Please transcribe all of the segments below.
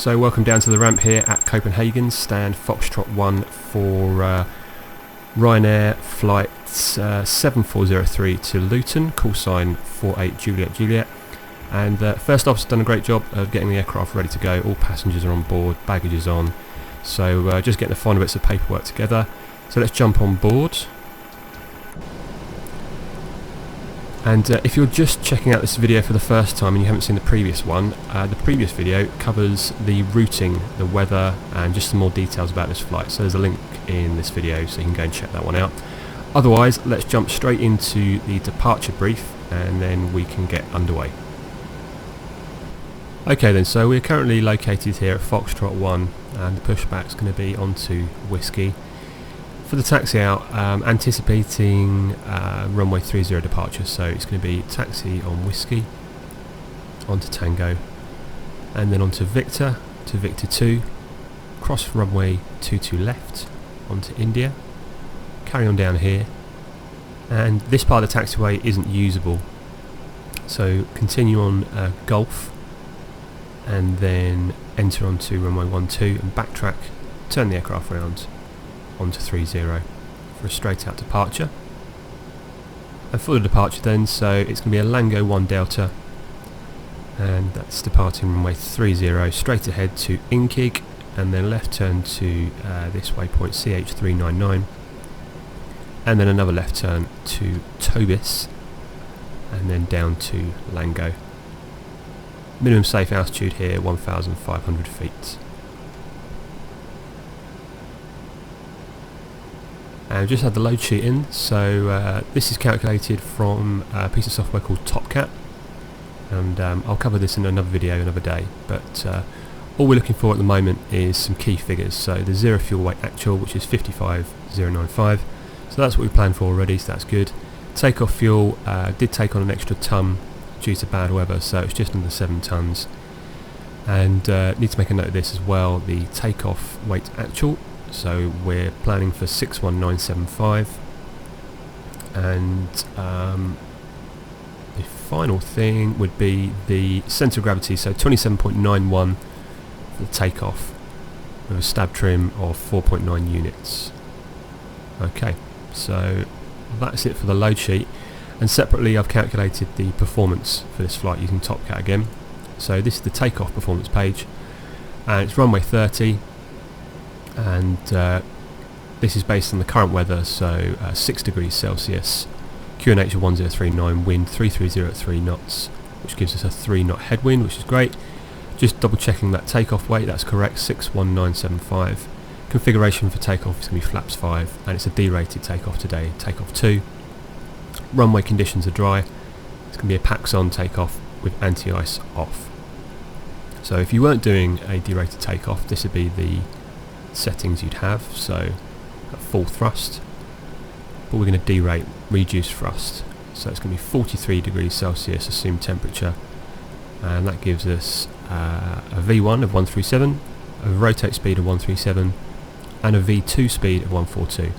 So welcome down to the ramp here at Copenhagen, stand Foxtrot 1 for Ryanair flight 7403 to Luton, call sign 48 Juliet Juliet. And first officer's done a great job of getting the aircraft ready to go. All passengers are on board, baggage is on, so just getting the final bits of paperwork together. So let's jump on board. And if you're just checking out this video for the first time and you haven't seen the previous one, the previous video covers the routing, the weather, and just some more details about this flight. So there's a link in this video so you can go and check that one out. Otherwise, let's jump straight into the departure brief and then we can get underway. Okay then, so we're currently located here at Foxtrot 1 and the pushback's going to be onto Whiskey. For the taxi out, anticipating runway 30 departure, so it's going to be taxi on Whiskey, onto Tango, and then onto Victor, to Victor 2, cross runway 22 left, onto India, carry on down here, and this part of the taxiway isn't usable, so continue on Golf, and then enter onto runway 12 and backtrack, turn the aircraft around onto 30 for a straight out departure. And for the departure then, so it's going to be a Lango 1 Delta, and that's departing runway 30 straight ahead to Inkig, and then left turn to this waypoint CH399, and then another left turn to Tobis, and then down to Lango. Minimum safe altitude here 1,500 feet. And just had the load sheet in, so this is calculated from a piece of software called TopCat, and I'll cover this in another video another day, but all we're looking for at the moment is some key figures. So the zero fuel weight actual, which is 55,095, so that's what we planned for already, so that's good. Takeoff fuel did take on an extra ton due to bad weather, so it's just under 7 tons. And need to make a note of this as well, the takeoff weight actual. So we're planning for 61975, and the final thing would be the centre of gravity, so 27.91 for the takeoff with a stab trim of 4.9 units. Okay, so that's it for the load sheet, and separately I've calculated the performance for this flight using TopCat again. So this is the takeoff performance page, and it's runway 30. And this is based on the current weather, so 6 degrees Celsius, QNH of 1039, wind 3303 knots, which gives us a 3 knot headwind, which is great. Just double checking that takeoff weight, that's correct, 61975. Configuration for takeoff is going to be flaps 5, and it's a D-rated takeoff today, takeoff 2. Runway conditions are dry, it's going to be a PAX-on takeoff with anti-ice off. So if you weren't doing a D-rated takeoff, this would be the settings you'd have, so at full thrust, but we're going to derate reduce thrust, so it's going to be 43 degrees Celsius assumed temperature, and that gives us a V1 of 137, a rotate speed of 137, and a V2 speed of 142.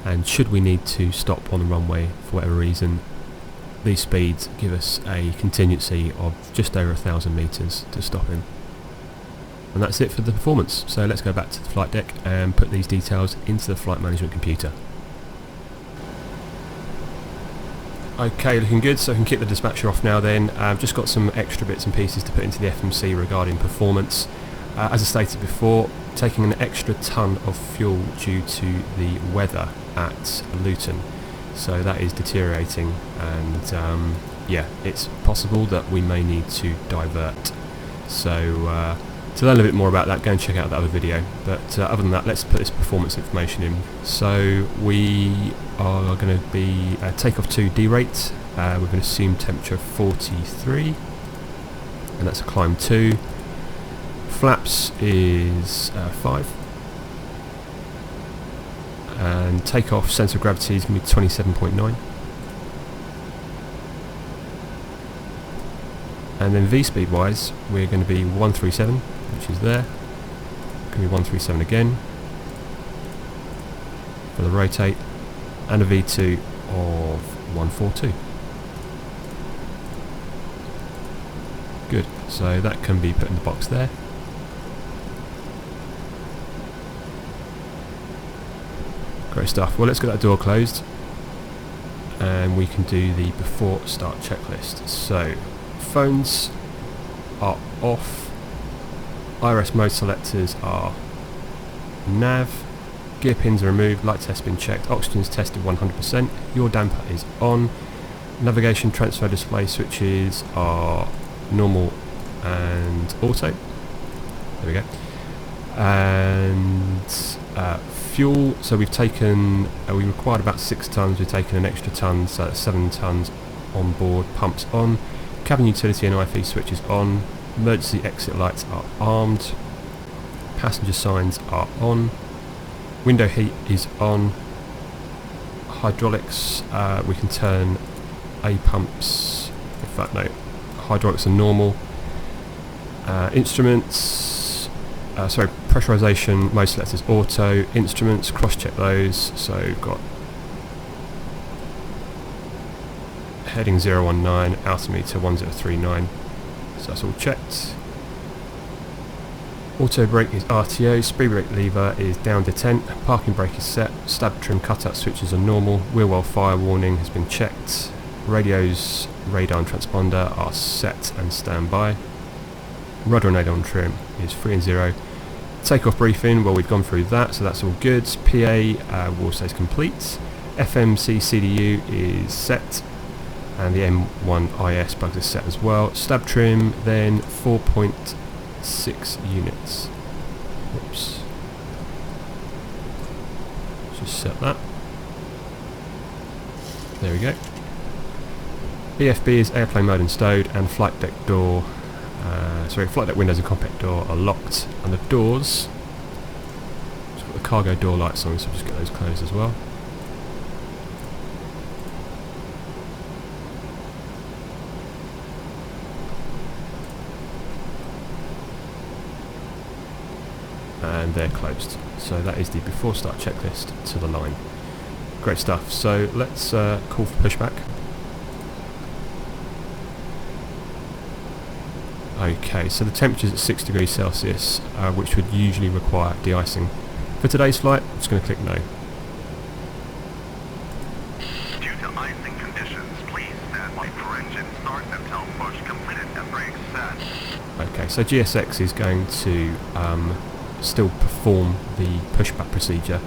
And should we need to stop on the runway for whatever reason, these speeds give us a contingency of just over 1,000 meters to stop in. And that's it for the performance, so let's go back to the flight deck and put these details into the flight management computer. Okay, looking good, so I can kick the dispatcher off now then. I've just got some extra bits and pieces to put into the FMC regarding performance. As I stated before, taking an extra ton of fuel due to the weather at Luton, so that is deteriorating, and yeah, it's possible that we may need to divert. So to learn a bit more about that, go and check out that other video, but other than that, let's put this performance information in. So we are going to be takeoff 2 D-rate with an assumed temperature of 43, and that's a climb 2. Flaps is 5, and takeoff centre of gravity is going to be 27.9, and then V speed wise we're going to be 137, which is there, going to be 137 again for the rotate, and a V2 of 142. Good, so that can be put in the box there. Great stuff. Well, let's get that door closed and we can do the before start checklist. So, phones are off, IRS mode selectors are nav, gear pins are removed, light test been checked, oxygen's tested 100%, your damper is on, navigation transfer display switches are normal and auto. There we go. And fuel, so we've taken, we required about 6 tonnes, we've taken an extra tonne, so that's 7 tonnes on board, pumps on, cabin utility and IFE switches on, emergency exit lights are armed, passenger signs are on, window heat is on, hydraulics, we can turn A pumps, in fact no, hydraulics are normal, instruments, pressurization, mode selectors auto, instruments, cross check those, so we've got heading 019, altimeter 1039, so that's all checked. Auto brake is RTO, speed brake lever is down detent, parking brake is set, stab trim cutout switches are normal, wheel well fire warning has been checked, radios, radar and transponder are set and standby, rudder and aileron trim is 3 and 0, takeoff briefing, well we've gone through that, so that's all good, PA will say is complete, FMC CDU is set, and the M1 IS bugs is set as well, stab trim then 4.6 units, whoops, just set that, there we go. EFB is airplane mode and stowed, and flight deck door, flight deck windows and cockpit door are locked, and the doors, just got the cargo door lights on, so just get those closed as well. And they're closed. So that is the before start checklist to the line. Great stuff. So let's call for pushback. Okay, so the temperature is at 6 degrees Celsius, which would usually require de-icing. For today's flight, I'm just going to click no. Due to icing conditions, please stand by for engine start until push completed and brakes set. Okay, so GSX is going to still perform the pushback procedure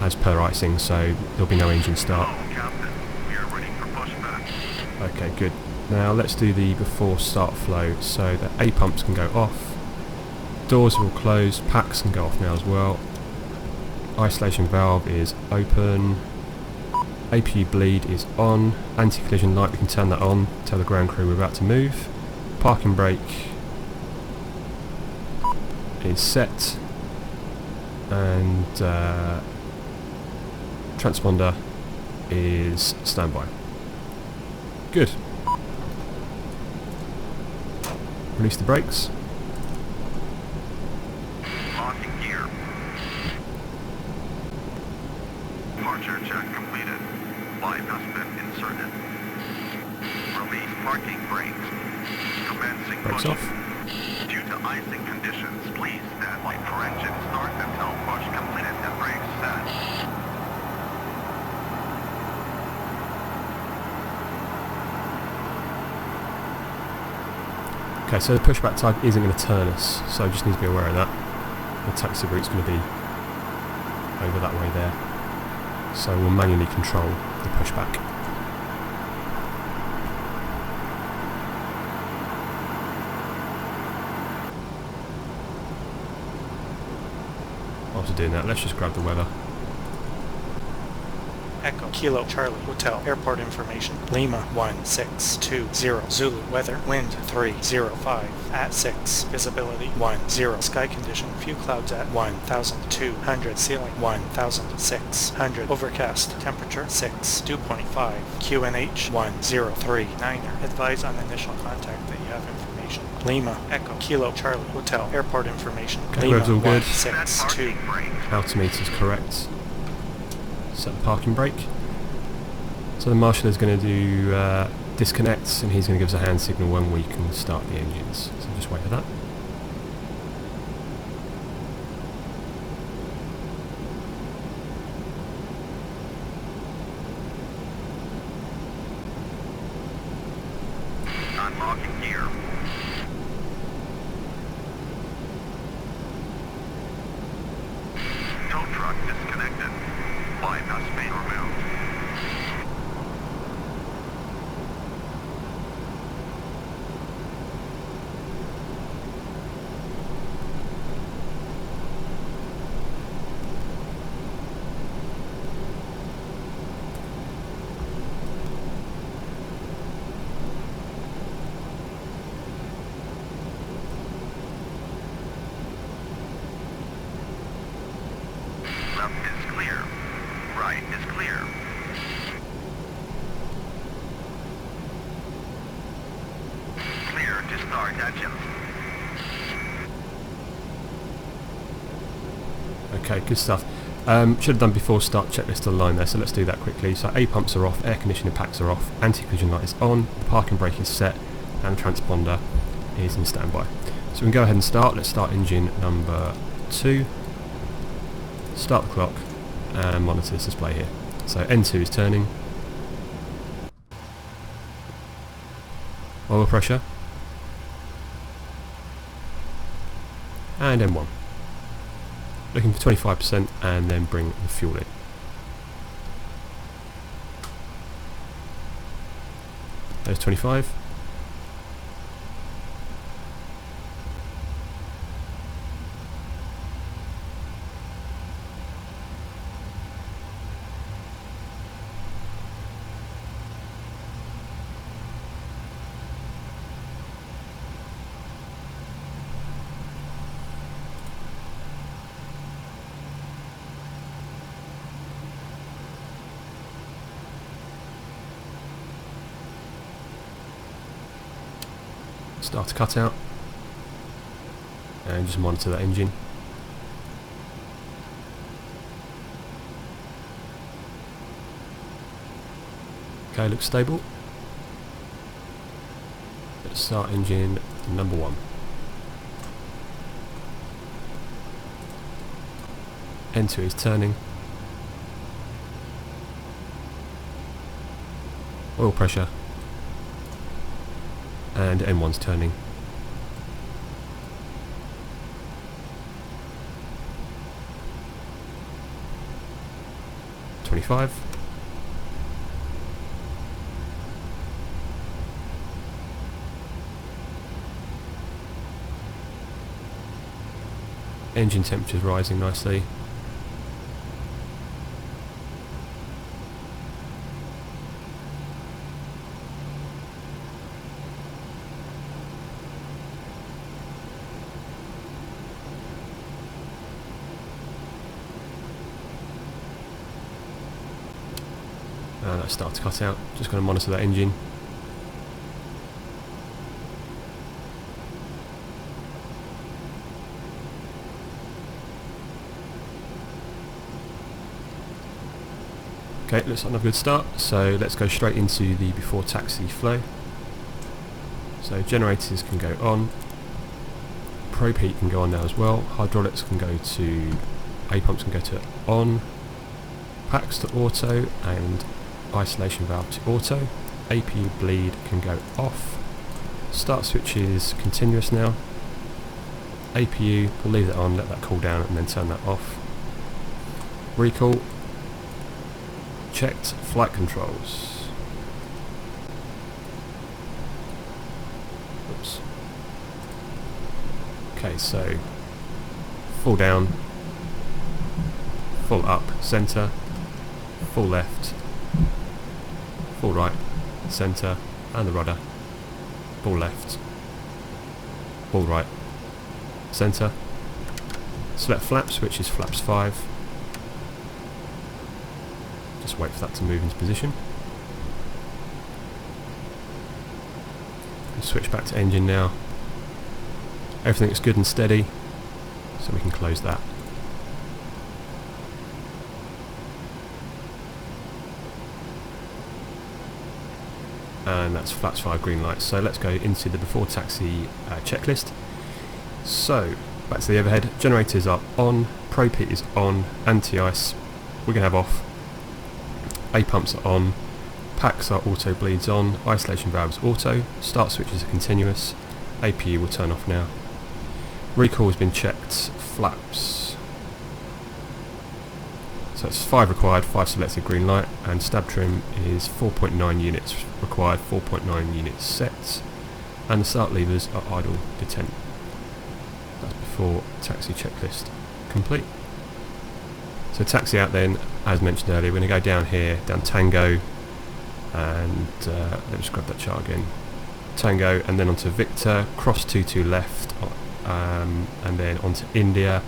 as per icing, so there'll be no engine start. Hello, Captain. We are ready for pushback. Okay, good. Now let's do the before start flow, so the A pumps can go off, doors are all closed, packs can go off now as well, isolation valve is open, APU bleed is on, anti-collision light, we can turn that on, tell the ground crew we're about to move, parking brake is set, and transponder is standby. Good. Release the brakes. Locking gear. Departure check completed. Light has been inserted. Release parking brakes. Commencing Brakes push. off. Due to icing conditions, please stand by for engine start until push completed and brakes set. Okay, so the pushback type isn't going to turn us, so just need to be aware of that. The taxi route's going to be over that way there, so we'll manually control the pushback. After doing that, let's just grab the weather. Echo Kilo Charlie Hotel Airport information Lima 1620 Zulu weather wind 305 at 6 visibility 10 sky condition few clouds at 1200 ceiling 1600 overcast temperature 6 2.5 QNH 1039er advise on initial contact that you have information Lima Echo Kilo Charlie Hotel Airport information Okay, Lima road's all good. Parking 162 brake. Altimeter's correct. Set the parking brake. So the marshal is going to do disconnects, and he's going to give us a hand signal when we can start the engines. So just wait for that. Tow truck disconnected. Bypass main removed. Left is clear. Right is clear. Clear to start engines. Okay, good stuff. Should have done before start checklist online there, so let's do that quickly. So A pumps are off, air conditioning packs are off, anti-collision light is on, the parking brake is set, and the transponder is in standby. So we can go ahead and start. Let's start engine number 2. Start the clock and monitor this display here. So N2 is turning. Oil pressure. And N1. Looking for 25% and then bring the fuel in. There's 25. Start to cut out and just monitor that engine. Okay, looks stable. Let's start engine number 1. N2 is turning. Oil pressure. And N1's turning. $25. Engine temperature's rising nicely. And that starts to cut out. Just going to monitor that engine. Okay, looks like another good start. So let's go straight into the before taxi flow. So generators can go on. Probe heat can go on now as well. Hydraulics can go to, A pumps can go to on. Packs to auto and isolation valve to auto. APU bleed can go off. Start switch is continuous now. APU, we'll leave that on, let that cool down and then turn that off. Recall. Checked flight controls. Oops. Okay, so full down, full up, centre, full left, full right, centre, and the rudder, full left, full right, centre. Select flaps, which is flaps 5. Just wait for that to move into position. We'll switch back to engine now. Everything looks good and steady, so we can close that. And that's flaps 5 green lights. So let's go into the before taxi checklist. So back to the overhead. Generators are on, probe heat is on, anti-ice we're going to have off, A pumps are on, packs are auto bleeds on, isolation valves auto, start switches are continuous, APU will turn off now. Recall has been checked, flaps So it's 5 required, 5 selected, green light, and stab trim is 4.9 units required, 4.9 units set, and the start levers are idle detent. That's before taxi checklist complete. So taxi out then, as mentioned earlier, we're going to go down here, down Tango, and let me just grab that chart again. Tango, and then onto Victor, cross 22 left, and then onto India,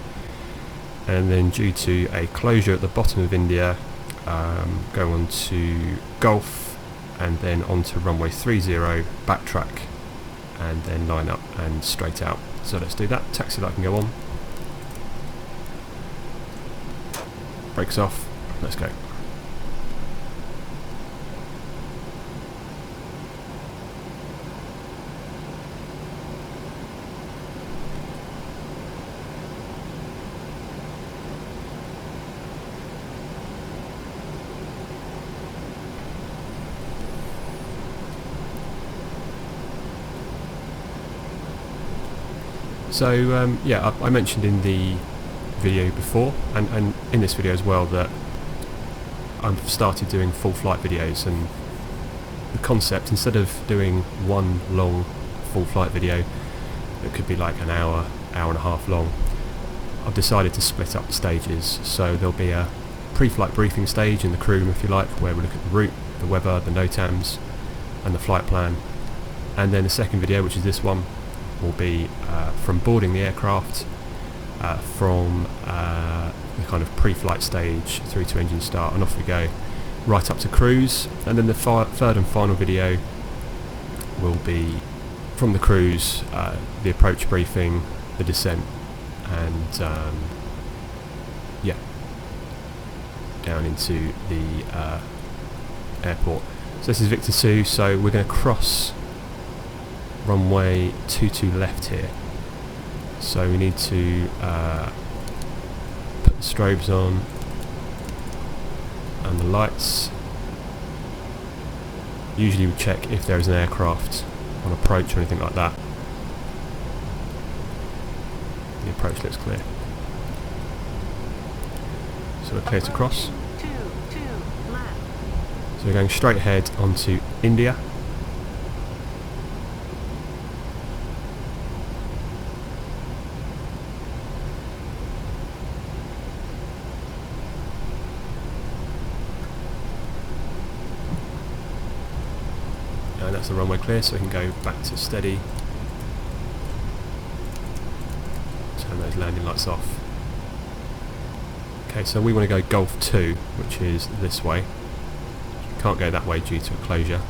and then due to a closure at the bottom of India, go on to Golf, and then onto runway 30, backtrack, and then line up and straight out. So let's do that. Taxi light can go on. Brakes off. Let's go. So yeah, I mentioned in the video before, and in this video as well, that I've started doing full flight videos, and the concept, instead of doing one long full flight video that could be like an hour, hour and a half long, I've decided to split up the stages. So there'll be a pre-flight briefing stage in the crew room, if you like, where we look at the route, the weather, the NOTAMs, and the flight plan. And then the second video, which is this one, will be from boarding the aircraft, from the kind of pre-flight stage through to engine start, and off we go, right up to cruise. And then the third and final video will be from the cruise, the approach briefing, the descent, and yeah, down into the airport. So this is Victor 2, so we're going to cross runway 22 left here. So we need to put the strobes on and the lights. Usually we check if there is an aircraft on approach or anything like that. The approach looks clear. So we're clear to cross. So we're going straight ahead onto India. And that's the runway clear, so we can go back to steady. Turn those landing lights off. Okay, so we want to go Golf 2, which is this way. Can't go that way due to a closure.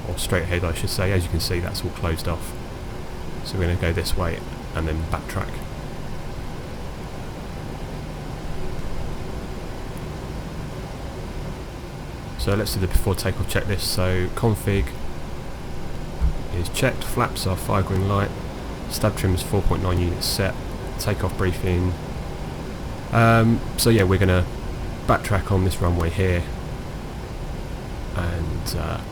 Or straight ahead, I should say. As you can see, that's all closed off. So we're going to go this way and then backtrack. So let's do the before takeoff checklist. So config is checked, flaps are 5 green light, stab trim is 4.9 units set, takeoff briefing. So yeah, we're going to backtrack on this runway here and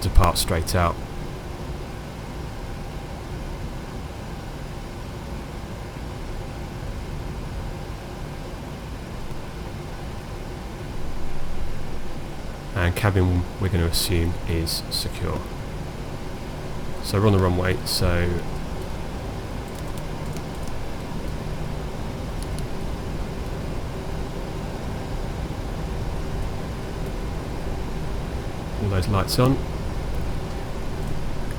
depart straight out. And cabin, we're going to assume, is secure. So we're on the runway, so all those lights on.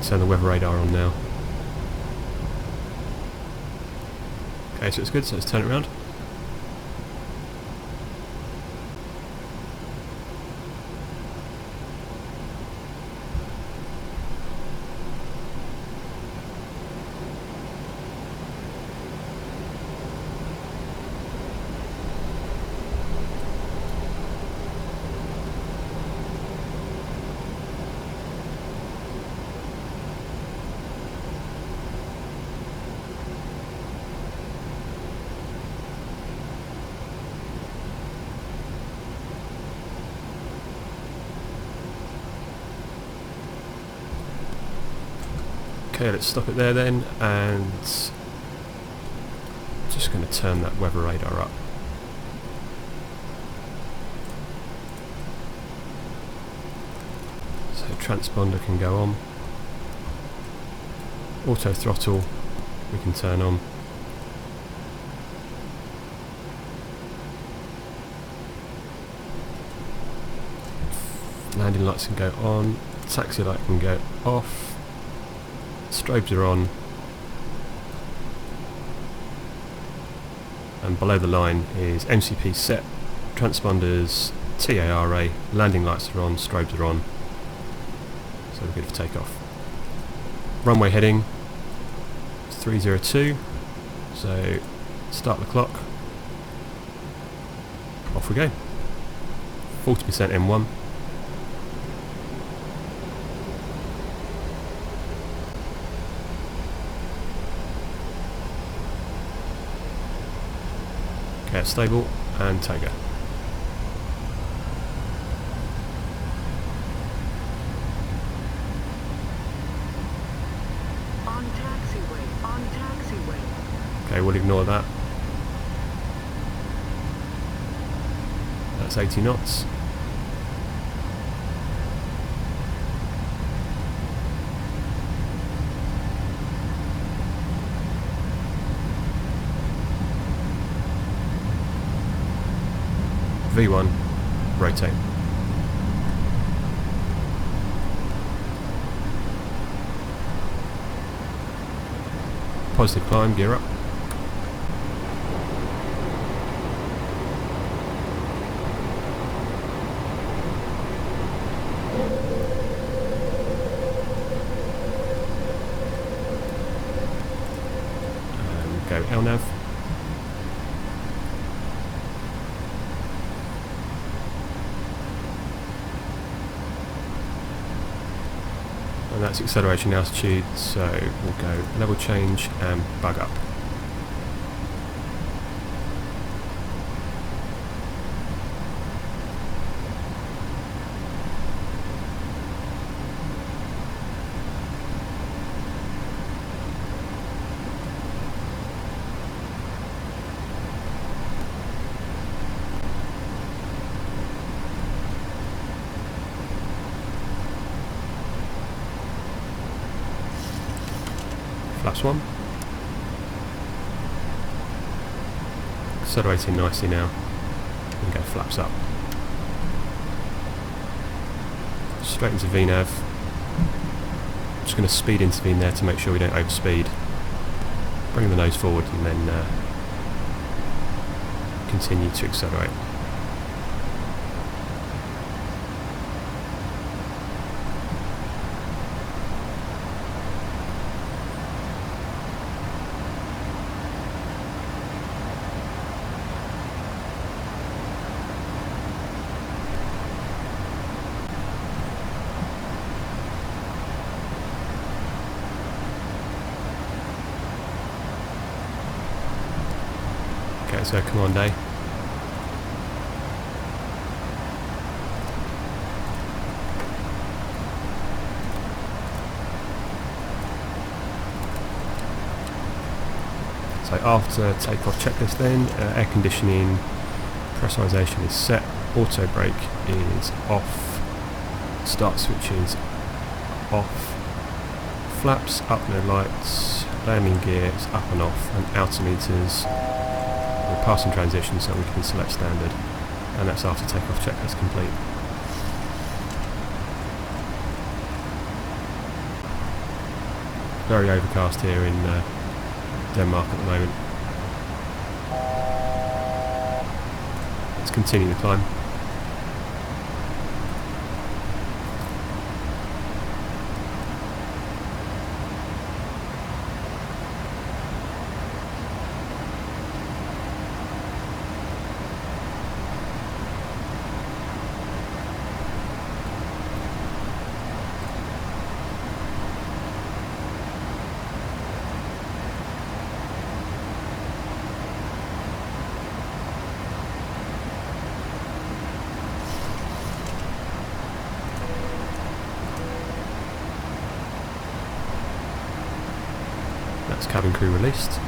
Turn the weather radar on now. Okay, so it's good, so let's turn it around. Okay, let's stop it there then, and just going to turn that weather radar up. So transponder can go on. Auto throttle we can turn on. Landing lights can go on. Taxi light can go off. Strobes are on. And below the line is MCP set, transponders, TARA, landing lights are on, strobes are on. So we're good for takeoff. Runway heading 302. So start the clock. Off we go. 40% M1. Okay, stable and Toga. On taxiway. Okay, we'll ignore that. That's 80 knots. V1, rotate. Positive climb, gear up. And go LNAV. And that's acceleration altitude, so we'll go level change and bug up. Flaps 1. Accelerating nicely now. And go flaps up. Straight into VNAV. Just going to speed intervene there to make sure we don't overspeed. Bring the nose forward and then continue to accelerate. Okay, so command A. So after takeoff checklist then, air conditioning, pressurization is set, auto brake is off, start switch is off, flaps up, no lights, landing gear is up and off, and altimeters we're passing transition so we can select standard, and that's after takeoff checklist complete. Very overcast here in Denmark at the moment. Let's continue the climb. That's cabin crew released.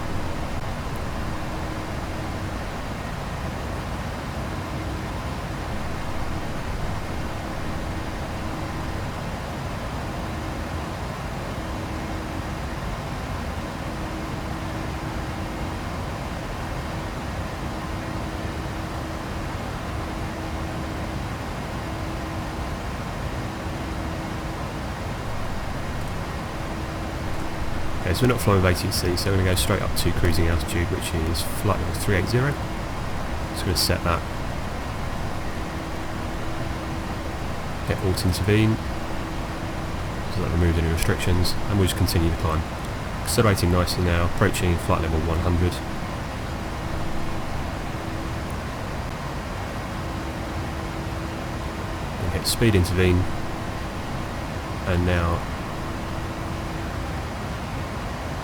Okay, so we're not flying with ATC, so we're going to go straight up to cruising altitude, which is flight level 380. Just going to set that. Get alt intervene, so that removes any restrictions, and we'll just continue the climb. Accelerating nicely now, approaching flight level 100. And hit speed intervene, and now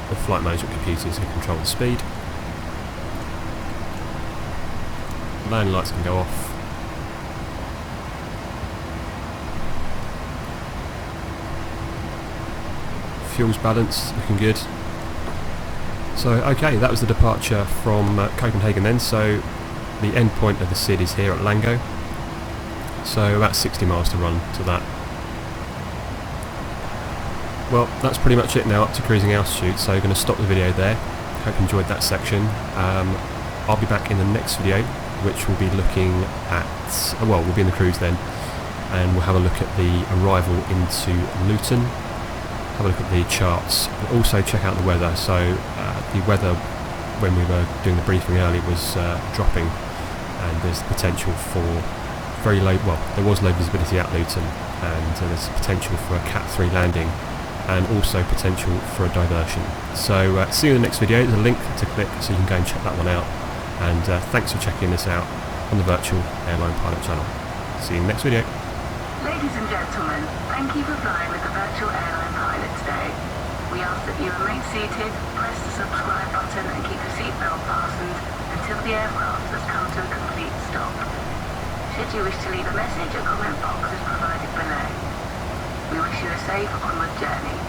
the flight management computers can control the speed. Landing lights can go off. Fuel's balanced, looking good. So okay, that was the departure from Copenhagen then. So the end point of the SID is here at Lango. So about 60 miles to run to that. Well, that's pretty much it now up to cruising altitude, so I'm going to stop the video there. Hope you enjoyed that section. I'll be back in the next video, which will be looking at, well, we'll be in the cruise then, and we'll have a look at the arrival into Luton, have a look at the charts, and also check out the weather. So the weather, when we were doing the briefing earlier, was dropping, and there's potential for very low, well, there was low visibility at Luton, and there's potential for a Cat 3 landing, and also potential for a diversion. So see you in the next video. There's a link to click so you can go and check that one out. And thanks for checking this out on the Virtual Airline Pilot Channel. See you in the next video. Ladies and gentlemen, thank you for flying with the Virtual Airline Pilot today. We ask that you remain seated, press the subscribe button and keep your seatbelt fastened until the aircraft has come to a complete stop. Should you wish to leave a message, a comment box is provided below. We wish you a safe onward journey.